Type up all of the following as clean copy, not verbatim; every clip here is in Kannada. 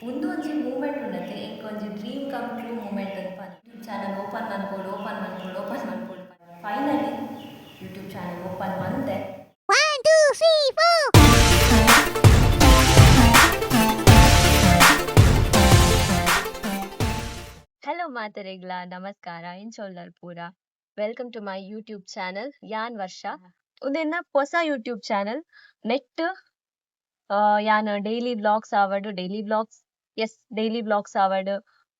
ಮುಂದೆ ಒಂಜಿ ಮೂಮೆಂಟ್ ಉಂಡತೆ ಎಂಕ್ ಒಂಜಿ ಡ್ರೀಮ್ ಕಮ್ ಟ್ರೂ ಮೂಮೆಂಟ್ ಅಂತ ಯೂಟ್ಯೂಬ್ ಚಾನಲ್ ಓಪನ್ ಮನ್ಪೊಡು ಫೈನಲಿ ಯೂಟ್ಯೂಬ್ ಚಾನಲ್ ಓಪನ್ ಮಂದೆ. 1, 2, 3, 4. ಹಲೋ ಮಾತರೆಗ್ಲ ನಮಸ್ಕಾರ ಇಂಚೊಲ್ಲರ್ ಪೂರ welcome to my YouTube channel ಯಾನ್ ವರ್ಷ ಉಂದೆನ್ನ ಹೊಸ ಯೂಟ್ಯೂಬ್ ಚಾನಲ್ ನೆಟ್ ಯಾನ್ ಡೈಲಿ ವ್ಲಾಗ್ಸ್ ಆವಡ್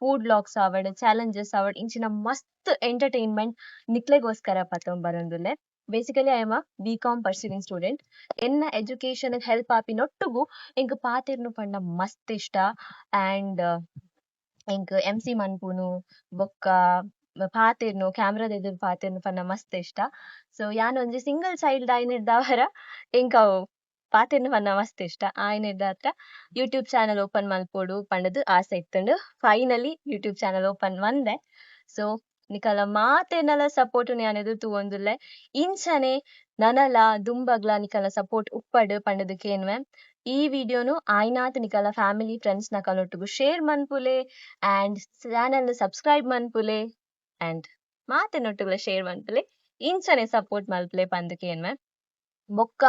ಫುಡ್ ವ್ಲಾಗ್ಸ್ ಆವಡ್ ಚಾಲೆಂಜಸ್ ಆವಡ್ ಇಂಚಿನ ಮಸ್ತ್ ಎಂಟರ್ಟೈನ್ಮೆಂಟ್ ನಿಕ್ಲೆಗೋಸ್ಕರ ಪತ್ತೊಂಬರೊಂದುಲ್ಲೆ. Basically I am a BCom pursuing student. ಎನ್ನ ಎಜುಕೇಶನ್ ಹೆಲ್ಪ್ ಆಪಿನೊಟ್ಟುಗು ಎಂಕ್ ಪಾತೆರ್ನು ಪಂಡ ಮಸ್ತ್ ಇಷ್ಟ. ಆ್ಯಂಡ್ ಎಂಕ್ MC ಮನ್ಪುನು ಬೊಕ್ಕ ಪಾತೆರ್ನು ಕ್ಯಾಮ್ರಾದ ಎದುರು ಪಾತೆರ್ನು ಪಂಡ ಮಸ್ತ್ ಇಷ್ಟ. ಸೊ ಯಾನ್ ಒಂಜಿ ಸಿಂಗಲ್ ಚೈಲ್ಡ್ ಆಯ್ನಿಡ್ದಾವರ ಎಂಕ್ ಅವು ಪಾತೆರ್ನು ಪಂಡ ಮಸ್ತ್ ಇಷ್ಟ. ಆಯ್ನಿಡ್ದ ಹತ್ರ ಯೂಟ್ಯೂಬ್ ಚಾನಲ್ ಓಪನ್ ಮಲ್ಪೊಡು ಪಂಡದು ಆಸೆ ಇತ್ತುಂಡು. ಫೈನಲಿ ಯೂಟ್ಯೂಬ್ ಚಾನಲ್ ಓಪನ್ ಮಂದೆ. ಸೊ ನಿಕಲ ಮಾತೆರ್ನಲ ಸಪೋರ್ಟ್ ಯಾನ್ ಎದುರು ತೂವೊಂದುಲ್ಲೆ. ಇಂಚನೆ ನನಲ ದುಂಬಗ್ಲ ನಿಕಲ ಸಪೋರ್ಟ್ ಉಪ್ಪಡ್ ಪಂಡದು ಕೇನ್ವೆ. ಈ ವಿಡಿಯೋನು ಆಯ್ನಾತ್ ನಿಕಲ ಫ್ಯಾಮಿಲಿ ಫ್ರೆಂಡ್ಸ್ ನಕಲೊಟ್ಟುಗು ಶೇರ್ ಮನ್ಪುಲೆ ಆ್ಯಂಡ್ ಚಾನಲ್ ಸಬ್ಸ್ಕ್ರೈಬ್ ಮನ್ಪುಲೆ ಆ್ಯಂಡ್ ಮಾತೆನೊಟ್ಟುಗ್ಲ ಶೇರ್ ಮನ್ಪುಲೆ ಇಂಚನೆ ಸಪೋರ್ಟ್ ಮಲ್ಪುಲೆ ಪಂದ್ ಕೇನ್ವೆ. ಬೊಕ್ಕ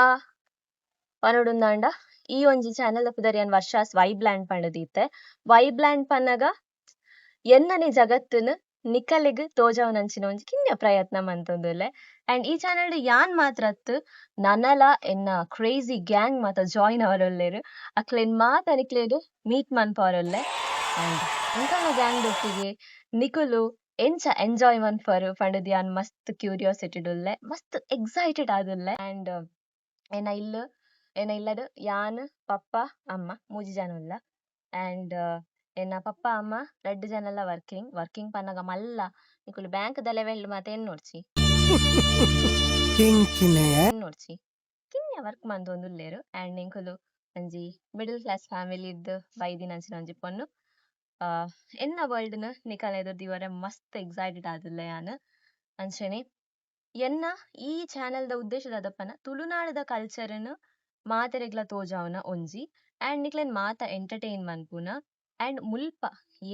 ಪನೊಡುಂದಾಂಡ ಈ ಒಂಜಿ ಚಾನಲ್ ಪುದರ್ ಯಾನ್ ವರ್ಷಾಸ್ ವೈಬ್ಲ್ಯಾಂಡ್ ಪಂಡದೀತೆ. ವೈಬ್ಲ್ಯಾಂಡ್ ಪನ್ನಗ ಎನ್ನನೆ ಜಗತ್ತುನು ನಿಕಲೆಗ್ ತೋಜವನಂಚಿನ ಒಂಜಿ ಕಿನ್ಯ ಪ್ರಯತ್ನ ಮಂತೊಂದುಲ್ಲೆ. ಆ್ಯಂಡ್ ಈ ಚಾನಲ್ ಯಾನ್ ಮಾತ್ರ ಅತ್ತು ನನಲ ಎನ್ನ ಕ್ರೇಜಿ ಗ್ಯಾಂಗ್ ಮಾತ ಜಾಯಿನ್ ಆವರೊಲ್ಲೆರ್. ಅಕ್ಲೆನ್ ಮಾತ ನಿಕ್ಲೆಗ್ ಮೀಟ್ ಮನ್ಪಾವರೊಲ್ಲೆ. ಆ್ಯಂಡ್ ಎಂಕಲ್ನ ಗ್ಯಾಂಗ್ ಒಟ್ಟಿಗೆ ನಿಕುಲು ಎಂಚ ಎಂಜಾಯ್ ಮನ್ಪರ್ ಪಂಡದು ಯಾನ್ ಮಸ್ತ್ ಕ್ಯೂರಿಯಾಸಿಟಿಡುಲ್ಲೆ ಮಸ್ತ್ ಎಕ್ಸೈಟೆಡ್ ಆದುಲ್ಲೆ. ಆ್ಯಂಡ್ ಎನ್ನ ಇಲ್ಲಡ್ ಯಾನ್ ಪಪ್ಪ ಅಮ್ಮ ಮೂಜಿ ಜನ ಉಲ್ಲ. ಆ್ಯಂಡ್ ಎನ್ನ ಪಪ್ಪ ಅಮ್ಮ 2 ಜನಲ ವರ್ಕಿಂಗ್ ಪನ್ನಗ ಮಲ್ಲ ನಿಕುಲು ಬ್ಯಾಂಕ್ ದ ಲೆವೆಲ್ ಮಾತ ಎನ್ನೊಡ್ಚಿ ಕಿನ್ಯ ವರ್ಕ್ ಮಂತೊಂದುಲ್ಲೆರ್. ಆ್ಯಂಡ್ ಎಂಕುಲು ಒಂಜಿ ಮಿಡಲ್ ಕ್ಲಾಸ್ ಫ್ಯಾಮಿಲಿ ಇದ್ದ್ ಬೈದಿನಂಚಿನ ಒಂಜಿ ಪೊಣ್ಣು. ಎನ್ನ ವರ್ಲ್ಡ್‌ನ್ ನಿಕಲ್ನ ಎದುರು ದಿವರೆ ಮಸ್ತ್ ಎಕ್ಸೈಟೆಡ್ ಆದುಲ್ಲೆ ಯಾನ್. ಅಂಚನೆ ಎನ್ನ ಈ ಚಾನಲ್‌ದ ಉದ್ದೇಶ ದಾದಪ್ಪನ ತುಳುನಾಡುದ ಕಲ್ಚರ್‌ನ್ ಮಾತೆರೆಗ್ಲ ತೋಜಾವನ ಒಂಜಿ. ಆ್ಯಂಡ್ ನಿಕ್ಲೆನ್ ಮಾತ ಎಂಟರ್ಟೈನ್ ಮನ್ಪುನ. ಆ್ಯಂಡ್ ಮುಲ್ಪ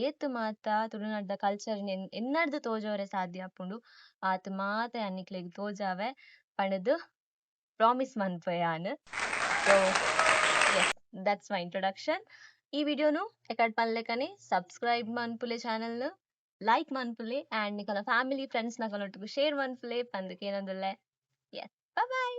ಏತ್ ಮಾತ ತುಳುನಾಡುದ ಕಲ್ಚರ್ ಎನ್ನಡ್ದು ತೋಜೋರೆ ಸಾಧ್ಯ ಆಪುಂಡು ಆತ್ ಮಾತ ಯಾನ್ ನಿಕ್ಲೆಗ್ ತೋಜಾವೆ ಪಂಡದು ಪ್ರಾಮಿಸ್ ಮನ್ಪೆ ಯಾನ್. So yes that's my introduction. ಈ ವಿಡಿಯೋನು ಎಕಡ್ ಪನ್ಲೆಕನೆ ಸಬ್ಸ್ಕ್ರೈಬ್ ಮನ್ಪುಲೆ ಚಾನಲ್‌ನ್ ಲೈಕ್ ಮನ್ಪುಲೆ ಆ್ಯಂಡ್ ನಿಕಲ ಫ್ಯಾಮಿಲಿ ಫ್ರೆಂಡ್ಸ್ ನಕಲೊಟ್ಟುಗು ಶೇರ್ ಮನ್ಪುಲೆ ಪಂದ್ ಕೇನೊಂದುಲ್ಲೆ. S by.